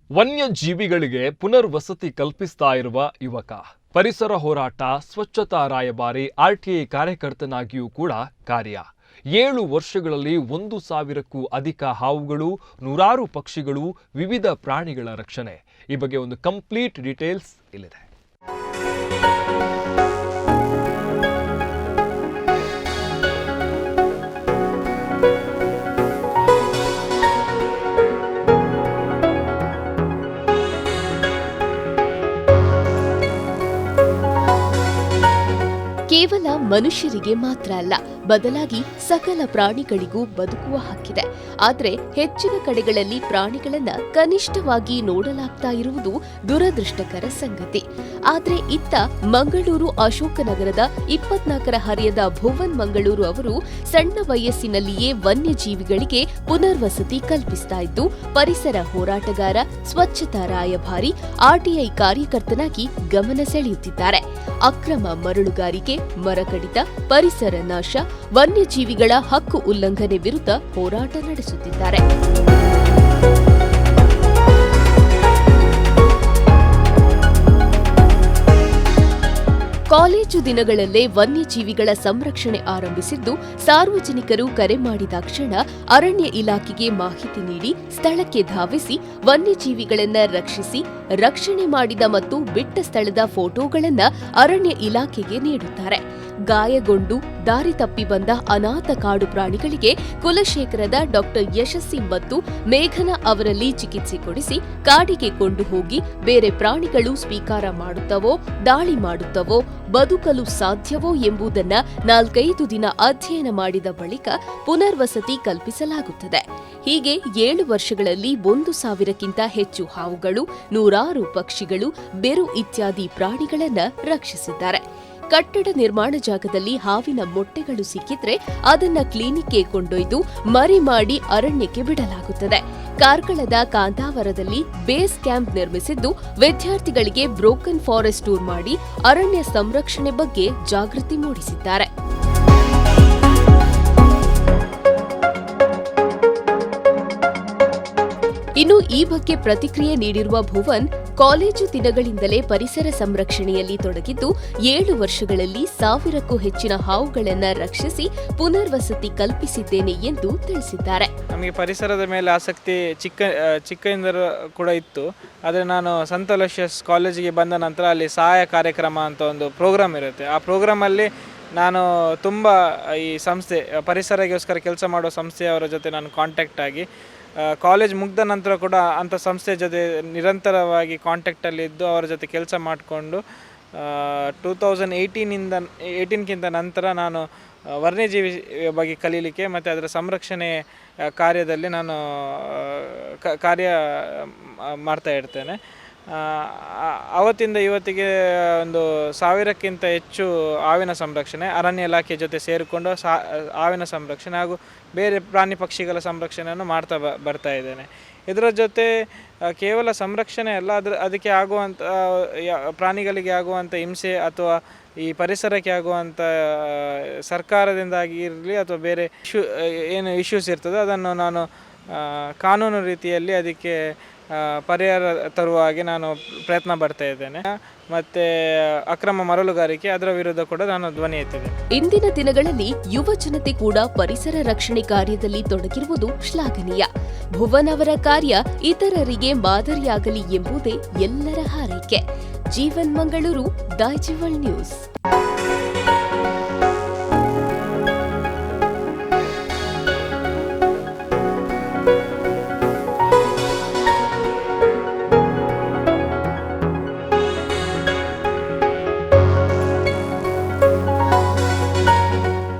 ವನ್ಯಜೀವಿಗಳಿಗೆ ಪುನರ್ವಸತಿ ಕಲ್ಪಿಸ್ತಾ ಇರುವ ಯುವಕ, ಪರಿಸರ ಹೋರಾಟ, ಸ್ವಚ್ಛತಾ ರಾಯಭಾರಿ, ಆರ್ಟಿಐ ಕಾರ್ಯಕರ್ತನಾಗಿಯೂ ಕೂಡ ಕಾರ್ಯ. 7 ವರ್ಷಗಳಲ್ಲಿ 1,000ಕ್ಕೂ ಅಧಿಕ ಹಾವುಗಳು, ನೂರಾರು ಪಕ್ಷಿಗಳು, ವಿವಿಧ ಪ್ರಾಣಿಗಳ ರಕ್ಷಣೆ. ಈ ಬಗ್ಗೆ ಒಂದು ಕಂಪ್ಲೀಟ್ ಡೀಟೇಲ್ಸ್ ಇಲ್ಲಿದೆ. ಕೇವಲ ಮನುಷ್ಯರಿಗೆ ಮಾತ್ರ ಅಲ್ಲ, ಬದಲಾಗಿ ಸಕಲ ಪ್ರಾಣಿಗಳಿಗೂ ಬದುಕುವ ಹಕ್ಕಿದೆ. ಆದರೆ ಹೆಚ್ಚಿನ ಕಡೆಗಳಲ್ಲಿ ಪ್ರಾಣಿಗಳನ್ನ ಕನಿಷ್ಠವಾಗಿ ನೋಡಲಾಗ್ತಾ ಇರುವುದು ದುರದೃಷ್ಟಕರ ಸಂಗತಿ. ಆದರೆ ಇತ್ತ ಮಂಗಳೂರು ಅಶೋಕನಗರದ 24ರ ಹರೆಯದ ಭುವನ್ ಮಂಗಳೂರು ಅವರು ಸಣ್ಣ ವಯಸ್ಸಿನಲ್ಲಿಯೇ ವನ್ಯಜೀವಿಗಳಿಗೆ ಪುನರ್ವಸತಿ ಕಲ್ಪಿಸ್ತಾ ಇದ್ದು, ಪರಿಸರ ಹೋರಾಟಗಾರ, ಸ್ವಚ್ಛತಾ ರಾಯಭಾರಿ, ಆರ್ಟಿಐ ಕಾರ್ಯಕರ್ತನಾಗಿ ಗಮನ ಸೆಳೆಯುತ್ತಿದ್ದಾರೆ. ಅಕ್ರಮ ಮರಳುಗಾರಿಕೆ, ಮರ ಕಡಿತ, ಪರಿಸರ ನಾಶ, ವನ್ಯಜೀವಿಗಳ ಹಕ್ಕು ಉಲ್ಲಂಘನೆ ವಿರುದ್ಧ ಹೋರಾಟ ನಡೆಸುತ್ತಿದ್ದಾರೆ. ಕಾಲೇಜು ದಿನಗಳಲ್ಲೇ ವನ್ಯಜೀವಿಗಳ ಸಂರಕ್ಷಣೆ ಆರಂಭಿಸಿದ್ದು, ಸಾರ್ವಜನಿಕರು ಕರೆ ಮಾಡಿದಾಕ್ಷಣ ಅರಣ್ಯ ಇಲಾಖೆಗೆ ಮಾಹಿತಿ ನೀಡಿ ಸ್ಥಳಕ್ಕೆ ಧಾವಿಸಿ ವನ್ಯಜೀವಿಗಳನ್ನ ರಕ್ಷಿಸಿ, ರಕ್ಷಣೆ ಮಾಡಿದ ಮತ್ತು ಬಿಟ್ಟ ಸ್ಥಳದ ಫೋಟೋಗಳನ್ನ ಅರಣ್ಯ ಇಲಾಖೆಗೆ ನೀಡುತ್ತಾರೆ. ಗಾಯಗೊಂಡು ದಾರಿ ತಪ್ಪಿ ಬಂದ ಅನಾಥ ಕಾಡು ಪ್ರಾಣಿಗಳಿಗೆ ಕುಲಶೇಖರದ ಡಾ ಯಶಸ್ವಿ ಮತ್ತು ಮೇಘನಾ ಅವರಲ್ಲಿ ಚಿಕಿತ್ಸೆ ಕೊಡಿಸಿ ಕಾಡಿಗೆ ಕೊಂಡು ಹೋಗಿ ಬೇರೆ ಪ್ರಾಣಿಗಳು ಸ್ವೀಕಾರ ಮಾಡುತ್ತವೋ, ದಾಳಿ ಮಾಡುತ್ತವೋ, ಬದುಕಲು ಸಾಧ್ಯವೋ ಎಂಬುದನ್ನ 4-5 ದಿನ ಅಧ್ಯಯನ ಮಾಡಿದ ಬಳಿಕ ಪುನರ್ವಸತಿ ಕಲ್ಪಿಸಲಾಗುತ್ತದೆ. ಹೀಗೆ 7 ವರ್ಷಗಳಲ್ಲಿ 1,000ಕ್ಕಿಂತ ಹೆಚ್ಚು ಹಾವುಗಳು, ನೂರಾರು ಪಕ್ಷಿಗಳು, ಬೆರು ಇತ್ಯಾದಿ ಪ್ರಾಣಿಗಳನ್ನ ರಕ್ಷಿಸಿದ್ದಾರೆ. ಕಟ್ಟಡ ನಿರ್ಮಾಣ ಜಾಗದಲ್ಲಿ ಹಾವಿನ ಮೊಟ್ಟೆಗಳು ಸಿಕ್ಕಿದ್ರೆ ಅದನ್ನ ಕ್ಲಿನಿಕ್ಗೆ ಕೊಂಡೊಯ್ದು ಮರಿ ಮಾಡಿ ಅರಣ್ಯಕ್ಕೆ ಬಿಡಲಾಗುತ್ತದೆ. ಕಾರ್ಕಳದ ಕಾಂತಾವರದಲ್ಲಿ ಬೇಸ್ ಕ್ಯಾಂಪ್ ನಿರ್ಮಿಸಿದ್ದು, ವಿದ್ಯಾರ್ಥಿಗಳಿಗೆ ಬ್ರೋಕನ್ ಫಾರೆಸ್ಟ್ ಟೂರ್ ಮಾಡಿ ಅರಣ್ಯ ಸಂರಕ್ಷಣೆ ಬಗ್ಗೆ ಜಾಗೃತಿ ಮೂಡಿಸಿದ್ದಾರೆ. ಇನ್ನು ಈ ಬಗ್ಗೆ ಪ್ರತಿಕ್ರಿಯೆ ನೀಡಿರುವ ಭುವನ್, ಕಾಲೇಜು ದಿನಗಳಿಂದಲೇ ಪರಿಸರ ಸಂರಕ್ಷಣೆಯಲ್ಲಿ ತೊಡಗಿದ್ದು, 7 ವರ್ಷಗಳಲ್ಲಿ 1000ಕ್ಕೂ ಹೆಚ್ಚಿನ ಹಾವುಗಳನ್ನು ರಕ್ಷಿಸಿ ಪುನರ್ವಸತಿ ಕಲ್ಪಿಸಿದ್ದೇನೆ ಎಂದು ತಿಳಿಸಿದ್ದಾರೆ. ನಮಗೆ ಪರಿಸರದ ಮೇಲೆ ಆಸಕ್ತಿ ಚಿಕ್ಕಯಿಂದ ಕೂಡ ಇತ್ತು. ಆದರೆ ನಾನು ಸಂತ ಅಲೋಷಿಯಸ್ ಕಾಲೇಜಿಗೆ ಬಂದ ನಂತರ ಅಲ್ಲಿ ಸಹಾಯ ಕಾರ್ಯಕ್ರಮ ಅಂತ ಒಂದು ಪ್ರೋಗ್ರಾಮ್ ಇರುತ್ತೆ. ಆ ಪ್ರೋಗ್ರಾಮಲ್ಲಿ ನಾನು ತುಂಬ ಈ ಸಂಸ್ಥೆ ಪರಿಸರಗೋಸ್ಕರ ಕೆಲಸ ಮಾಡುವ ಸಂಸ್ಥೆಯವರ ಜೊತೆ ನಾನು ಕಾಂಟ್ಯಾಕ್ಟ್ ಆಗಿ, ಕಾಲೇಜ್ ಮುಗಿದ ನಂತರ ಕೂಡ ಅಂಥ ಸಂಸ್ಥೆ ಜೊತೆ ನಿರಂತರವಾಗಿ ಕಾಂಟ್ಯಾಕ್ಟಲ್ಲಿದ್ದು ಅವರ ಜೊತೆ ಕೆಲಸ ಮಾಡಿಕೊಂಡು 2018ಕ್ಕಿಂತ ನಂತರ ನಾನು ವನ್ಯಜೀವಿ ಬಗ್ಗೆ ಕಲೀಲಿಕ್ಕೆ ಮತ್ತು ಅದರ ಸಂರಕ್ಷಣೆ ಕಾರ್ಯದಲ್ಲಿ ನಾನು ಕಾರ್ಯ ಮಾಡ್ತಾ ಇರ್ತೇನೆ. ಅವತ್ತಿಂದ ಇವತ್ತಿಗೆ ಒಂದು 1000ಕ್ಕಿಂತ ಹೆಚ್ಚು ಹಾವಿನ ಸಂರಕ್ಷಣೆ, ಅರಣ್ಯ ಇಲಾಖೆ ಜೊತೆ ಸೇರಿಕೊಂಡು ಹಾವಿನ ಸಂರಕ್ಷಣೆ ಹಾಗೂ ಬೇರೆ ಪ್ರಾಣಿ ಪಕ್ಷಿಗಳ ಸಂರಕ್ಷಣೆಯನ್ನು ಮಾಡ್ತಾ ಬರ್ತಾ ಇದ್ದೇನೆ. ಇದರ ಜೊತೆ ಕೇವಲ ಸಂರಕ್ಷಣೆ ಅಲ್ಲ, ಅದಕ್ಕೆ ಆಗುವಂಥ ಪ್ರಾಣಿಗಳಿಗೆ ಆಗುವಂಥ ಹಿಂಸೆ ಅಥವಾ ಈ ಪರಿಸರಕ್ಕೆ ಆಗುವಂಥ ಸರ್ಕಾರದಿಂದಾಗಿ ಇರಲಿ ಅಥವಾ ಬೇರೆ ಏನು ಇಶ್ಯೂಸ್ ಇರ್ತದೆ ಅದನ್ನು ನಾನು ಕಾನೂನು ರೀತಿಯಲ್ಲಿ ಅದಕ್ಕೆ ಪರಿಹಾರ ತರುವ ಹಾಗೆ ನಾನು ಪ್ರಯತ್ನ ಪಡ್ತಾ ಇದ್ದೇನೆ. ಮತ್ತೆ ಅಕ್ರಮ ಮರಳುಗಾರಿಕೆ, ಅದರ ವಿರುದ್ಧ ಕೂಡ ನಾನು ಧ್ವನಿ ಎತ್ತಿದೆ. ಇಂದಿನ ದಿನಗಳಲ್ಲಿ ಯುವ ಜನತೆ ಕೂಡ ಪರಿಸರ ರಕ್ಷಣೆ ಕಾರ್ಯದಲ್ಲಿ ತೊಡಗಿರುವುದು ಶ್ಲಾಘನೀಯ. ಭುವನ್ ಅವರ ಕಾರ್ಯ ಇತರರಿಗೆ ಮಾದರಿಯಾಗಲಿ ಎಂಬುದೇ ಎಲ್ಲರ ಹಾರೈಕೆ. ಜೀವನ್ ಮಂಗಳೂರು, ದೈಜಿವಲ್ ನ್ಯೂಸ್.